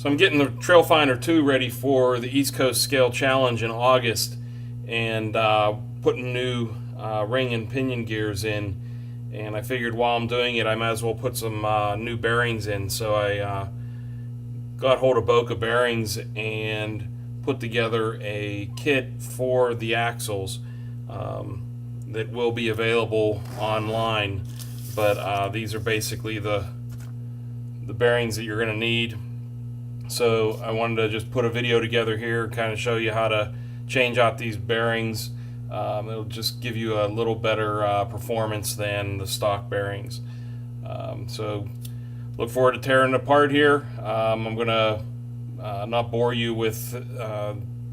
So I'm getting the Trailfinder 2 ready for the East Coast Scale Challenge in August, and putting new ring and pinion gears in. And I figured while I'm doing it, I might as well put some new bearings in. So I got hold of Boca bearings and put together a kit for the axles that will be available online. But these are basically the bearings that you're going to need. So I wanted to just put a video together here, kind of show you how to change out these bearings. It'll just give you a little better performance than the stock bearings. So look forward to tearing it apart here. I'm going to not bore you with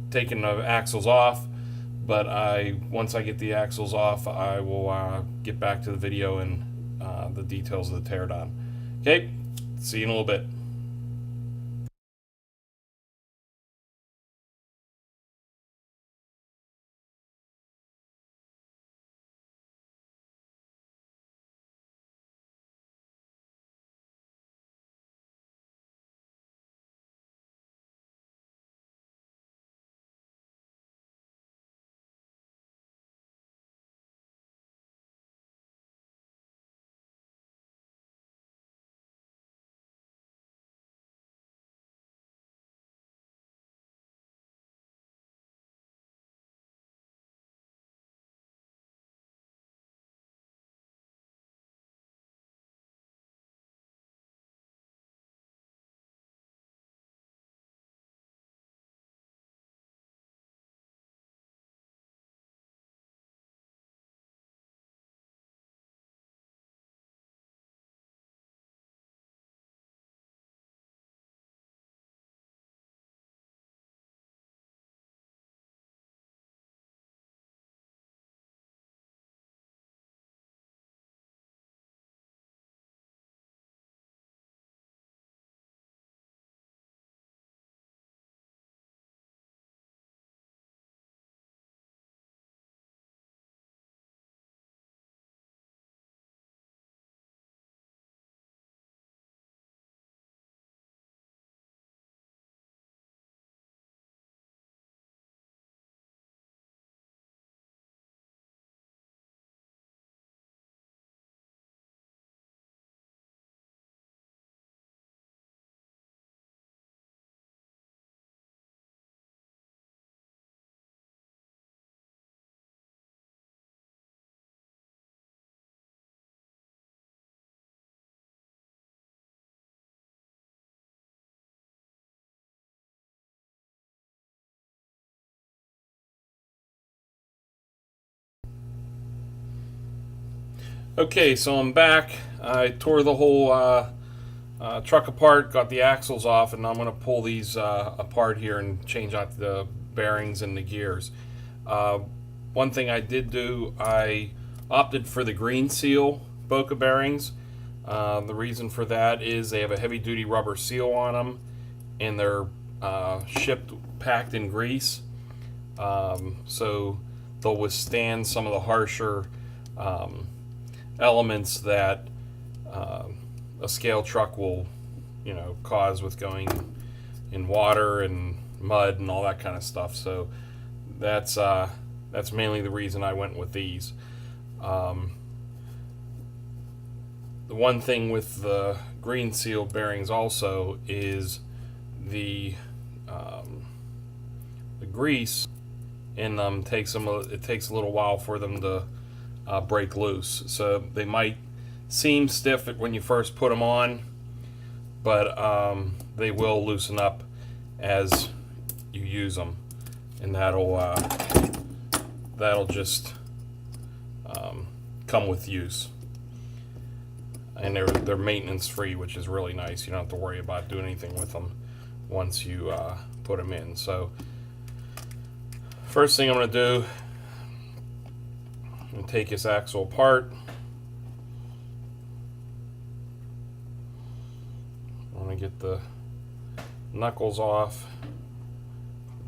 taking the axles off, but once I get the axles off, I will get back to the video and the details of the teardown. Okay, see you in a little bit. Okay, so I'm back. I tore the whole truck apart, got the axles off, and I'm going to pull these apart here and change out the bearings and the gears. One thing I did do, I opted for the green seal Boca bearings. The reason for that is they have a heavy duty rubber seal on them, and they're shipped packed in grease, so they'll withstand some of the harsher elements that a scale truck will, cause with going in water and mud and all that kind of stuff. So that's mainly the reason I went with these. The one thing with the green seal bearings also is the grease in them takes a little while for them to break loose. So they might seem stiff when you first put them on, but they will loosen up as you use them, and that'll just come with use. And they're maintenance free, which is really nice. You don't have to worry about doing anything with them once you put them in. So first thing I'm going to do, I'm going to take this axle apart. I'm going to get the knuckles off,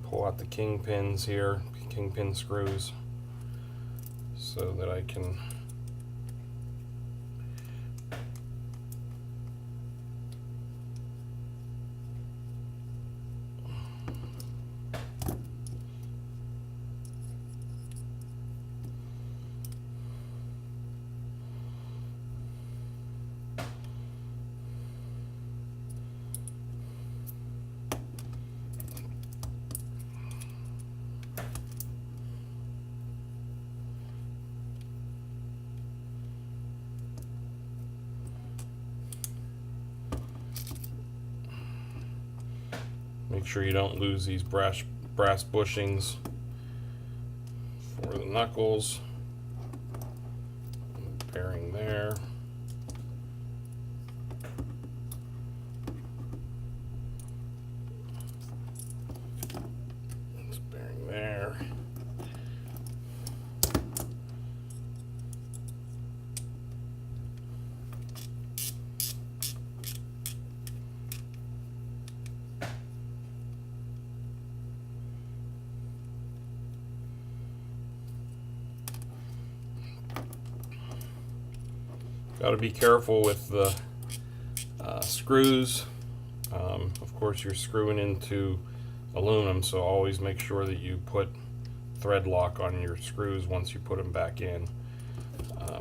pull out the kingpins here, kingpin screws, so that I can Make sure you don't lose these brass bushings for the knuckles. Bearing there. Bearing there. Got to be careful with the screws. Of course, you're screwing into aluminum, so always make sure that you put thread lock on your screws once you put them back in,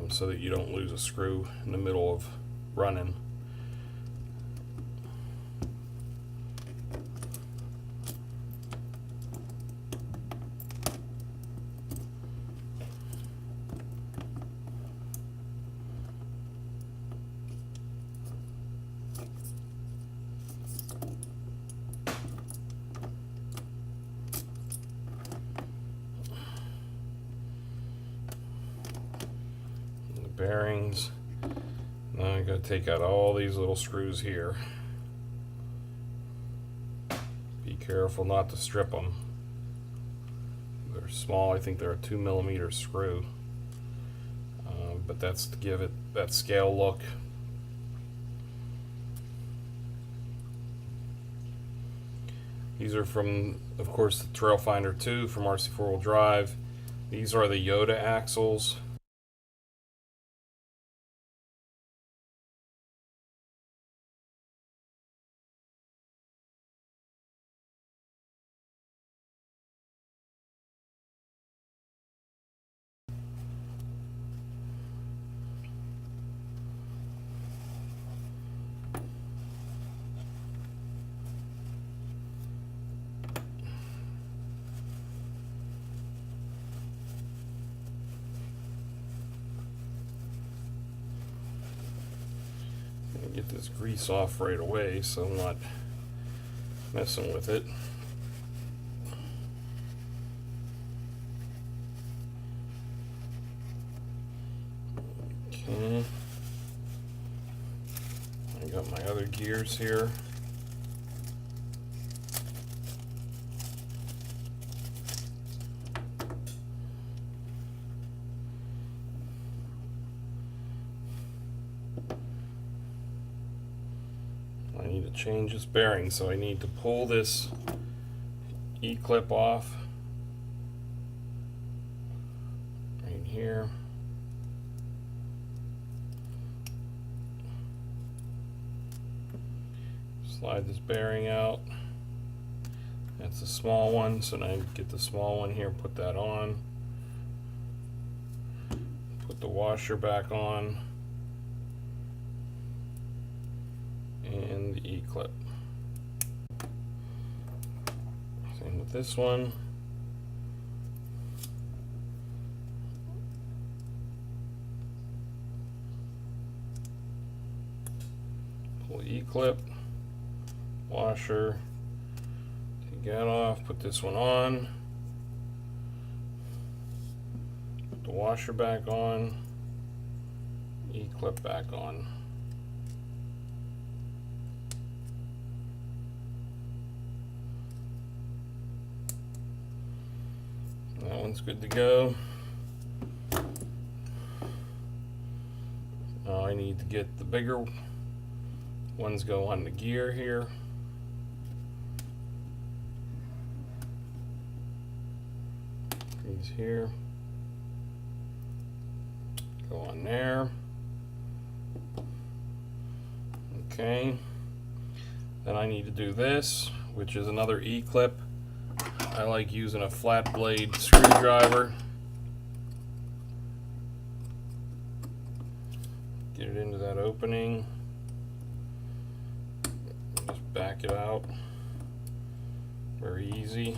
so that you don't lose a screw in the middle of running. Bearings. Now I gotta take out all these little screws here. Be careful not to strip them. They're small. I think they're a 2mm screw, but that's to give it that scale look. These are from, of course, the Trailfinder 2 from RC4WD Drive. These are the Yota axles. Get this grease off right away so I'm not messing with it. Okay, I got my other gears here. Change this bearing, so I need to pull this E-clip off right here. Slide this bearing out. That's a small one, so now I get the small one here, put that on. Put the washer back on. And the E-clip. Same with this one. Pull E-clip, washer, take that off, put this one on, put the washer back on, E-clip back on. That one's good to go. Now I need to get the bigger ones go on the gear here. These here go on there. Okay. Then I need to do this, which is another E-clip. I like using a flat blade screwdriver. Get it into that opening. Just back it out. Very easy.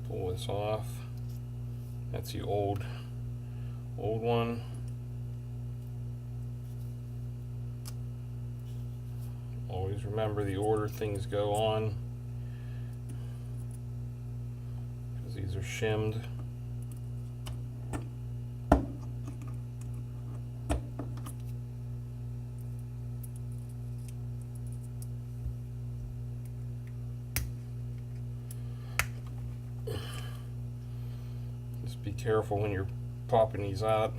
Pull this off. That's the old one. Always Always remember the order things go on, because these are shimmed. Just be careful when you're popping these out.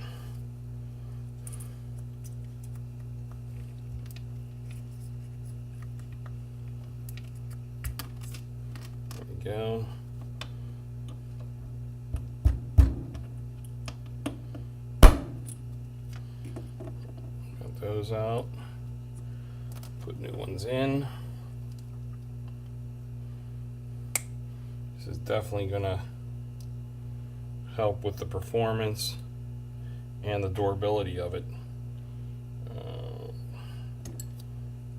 Go. Got those out. Put new ones in. This is definitely going to help with the performance and the durability of it.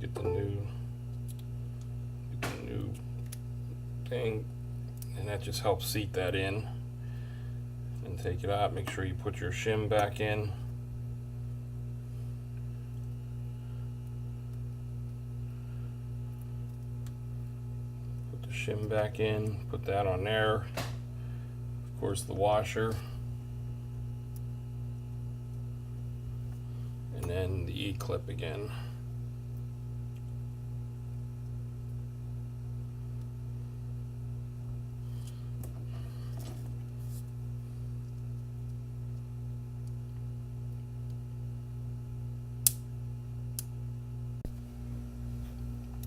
Get the new thing, and that just helps seat that in. And take it out. Make sure you put your shim back in. Put the shim back in. Put that on there. Of course, the washer, and then the E-clip again.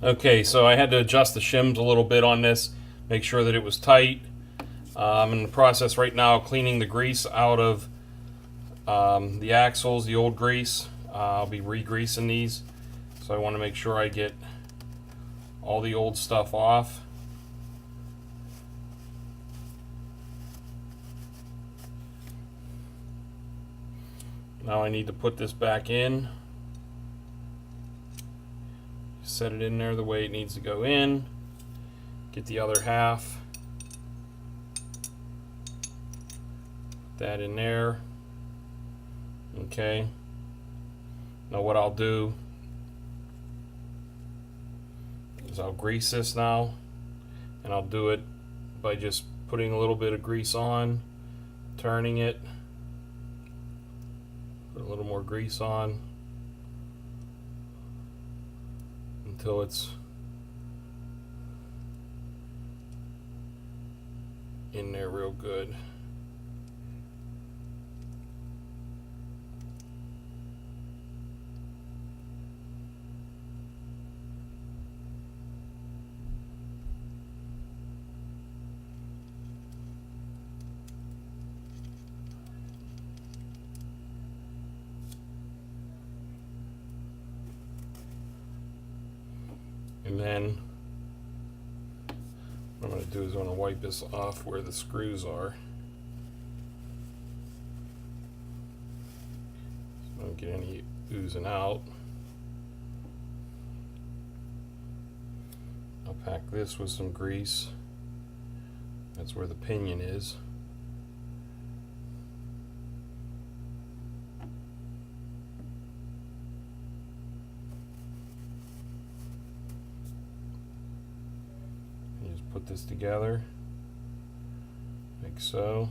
Okay, so I had to adjust the shims a little bit on this, make sure that it was tight. I'm in the process right now of cleaning the grease out of the axles, the old grease. I'll be re-greasing these, so I want to make sure I get all the old stuff off. Now I need to put this back in. Set it in there the way it needs to go in. Get the other half. Put that in there. Okay. Now what I'll do is I'll grease this now, and I'll do it by just putting a little bit of grease on, turning it, put a little more grease on until it's in there real good. And then what I'm going to do is I'm going to wipe this off where the screws are. So don't get any oozing out. I'll pack this with some grease. That's where the pinion is. Put this together like so.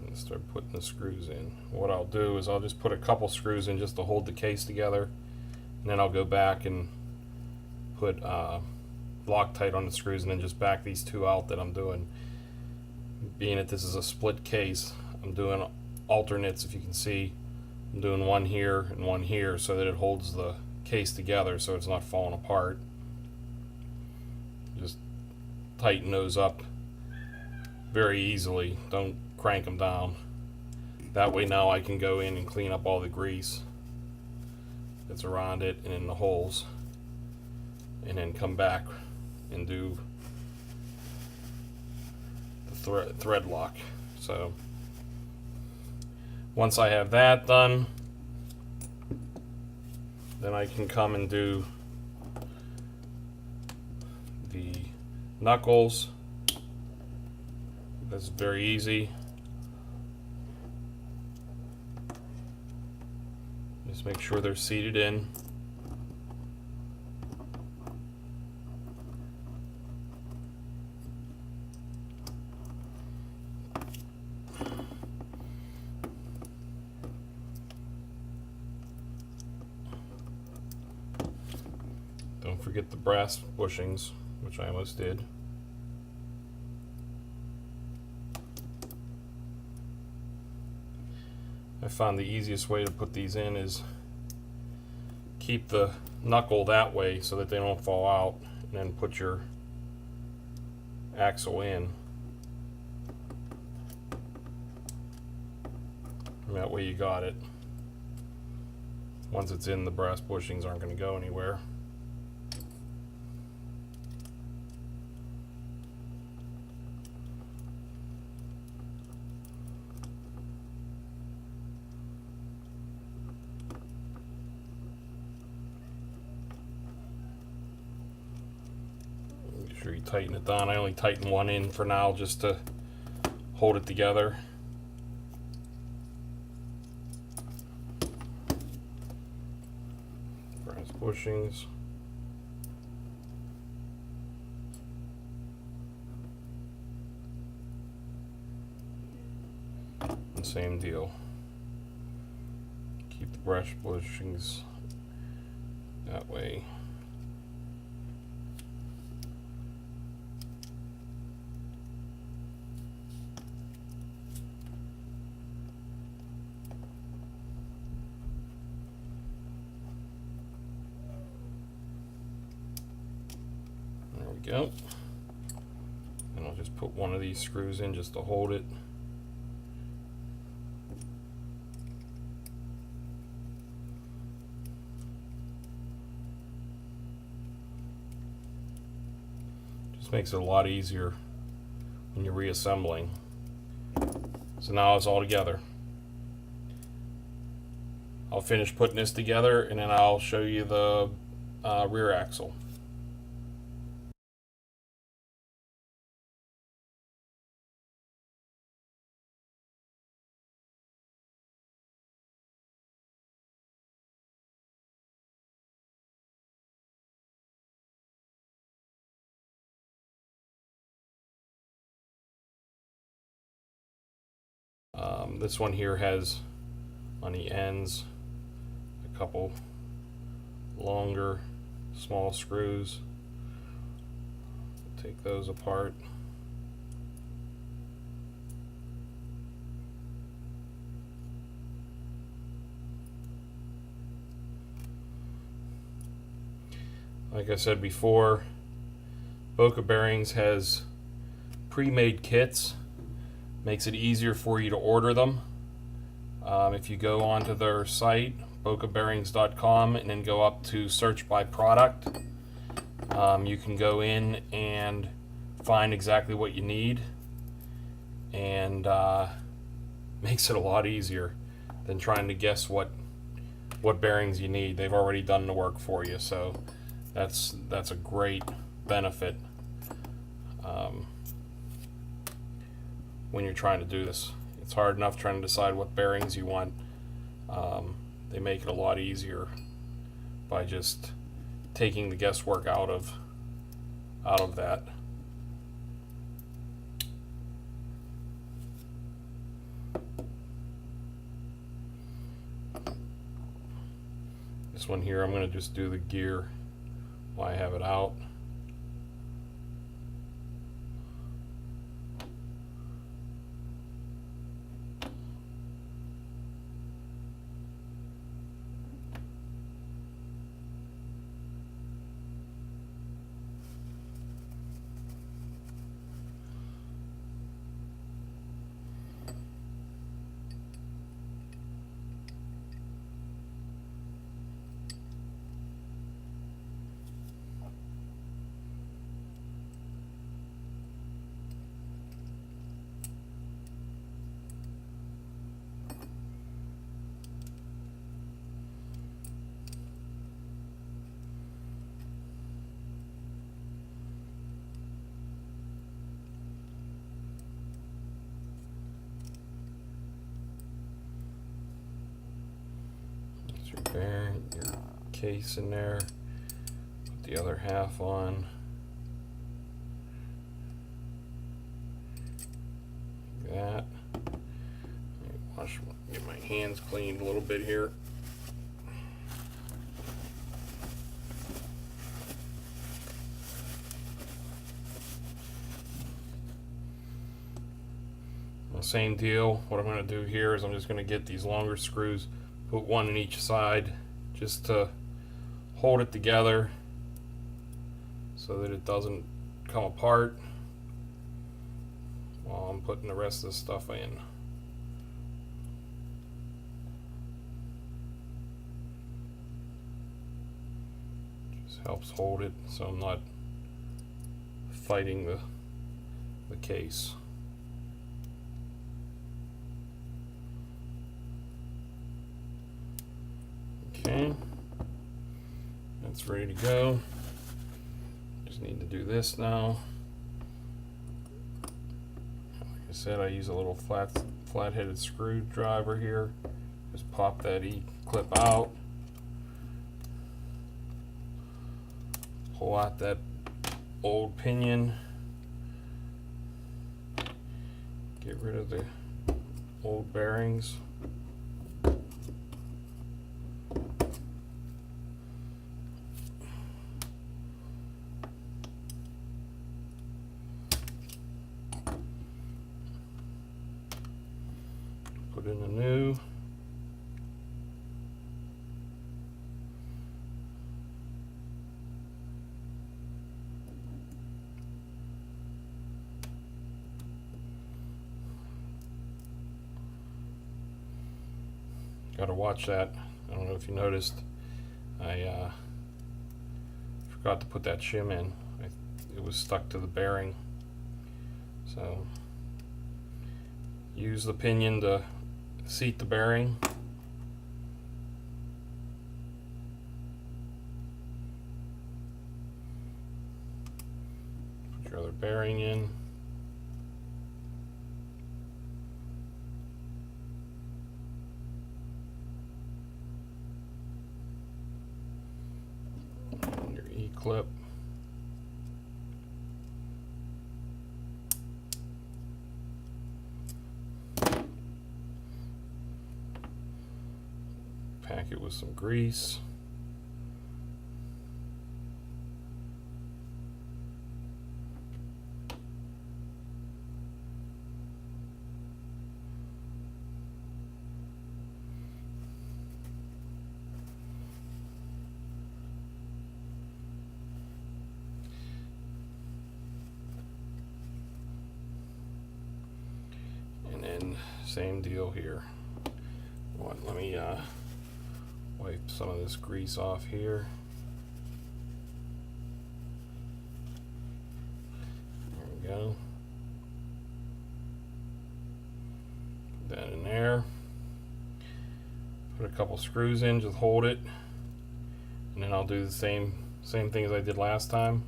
And start putting the screws in. What I'll do is I'll just put a couple screws in just to hold the case together, and then I'll go back and put Loctite on the screws, and then just back these two out that I'm doing. Being that this is a split case, I'm doing alternates, if you can see. I'm doing one here and one here so that it holds the case together so it's not falling apart. Just tighten those up very easily. Don't crank them down. That way now I can go in and clean up all the grease that's around it and in the holes, and then come back and do the thread lock. So once I have that done, then I can come and do the knuckles. That's very easy. Just make sure they're seated in. Don't forget the brass bushings, which I almost did. I found the easiest way to put these in is keep the knuckle that way so that they don't fall out, and then put your axle in. And that way you got it. Once it's in, the brass bushings aren't going to go anywhere. Make sure you tighten it down. I only tighten one in for now just to hold it together. Brass bushings. And same deal. Keep the brass bushings that way. Go. And I'll just put one of these screws in just to hold it. Just makes it a lot easier when you're reassembling. So now it's all together. I'll finish putting this together and then I'll show you the rear axle. This one here has on the ends a couple longer small screws. Take those apart. Like I said before, Boca Bearings has pre-made kits. Makes it easier for you to order them. If you go onto their site, bocabearings.com, and then go up to search by product, you can go in and find exactly what you need, and makes it a lot easier than trying to guess what bearings you need. They've already done the work for you, so that's a great benefit when you're trying to do this. It's hard enough trying to decide what bearings you want. They make it a lot easier by just taking the guesswork out of that. This one here, I'm going to just do the gear while I have it out. case in there. Put the other half on. Like that. Get my hands cleaned a little bit here. Same deal. What I'm going to do here is I'm just going to get these longer screws, put one in each side just to hold it together so that it doesn't come apart while I'm putting the rest of the stuff in. Just helps hold it so I'm not fighting the case. Okay, that's ready to go. Just need to do this now. Like I said, I use a little flat-headed screwdriver here. Just pop that E-clip out. Pull out that old pinion. Get rid of the old bearings. Put in the new. Got to watch that. I don't know if you noticed, I forgot to put that shim in. It was stuck to the bearing. So use the pinion to seat the bearing. Put your other bearing in. And your E-clip. Pack it with some grease. And then same deal here. Let me wipe some of this grease off here. There we go. Put that in there. Put a couple screws in, just hold it, and then I'll do the same thing as I did last time.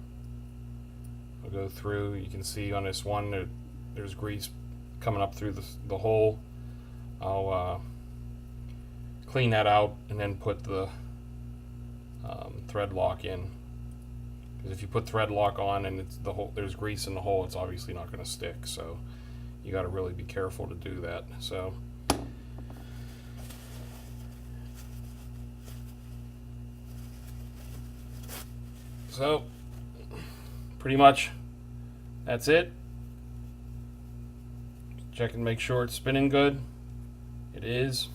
I'll go through. You can see on this one there's grease coming up through the hole. I'll clean that out and then put the thread lock in, because if you put thread lock on and it's there's grease in the hole, it's obviously not going to stick, so you got to really be careful to do that. So pretty much that's it. Check and make sure it's spinning good. It is.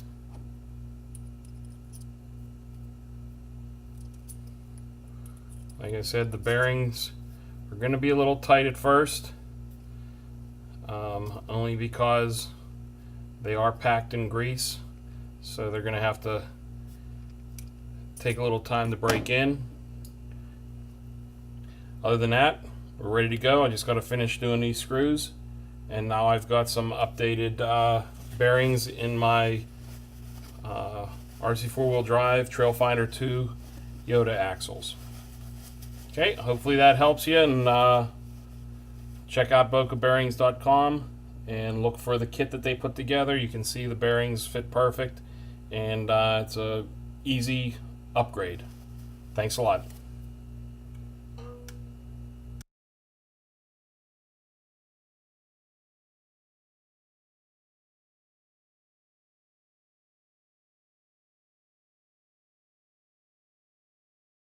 Like I said, the bearings are going to be a little tight at first, only because they are packed in grease, so they're going to have to take a little time to break in. Other than that, we're ready to go. I just got to finish doing these screws, and now I've got some updated bearings in my RC4 drive Trailfinder 2 Yota Axles. Okay, hopefully that helps you, and check out bocabearings.com and look for the kit that they put together. You can see the bearings fit perfect, and it's a easy upgrade. Thanks a lot.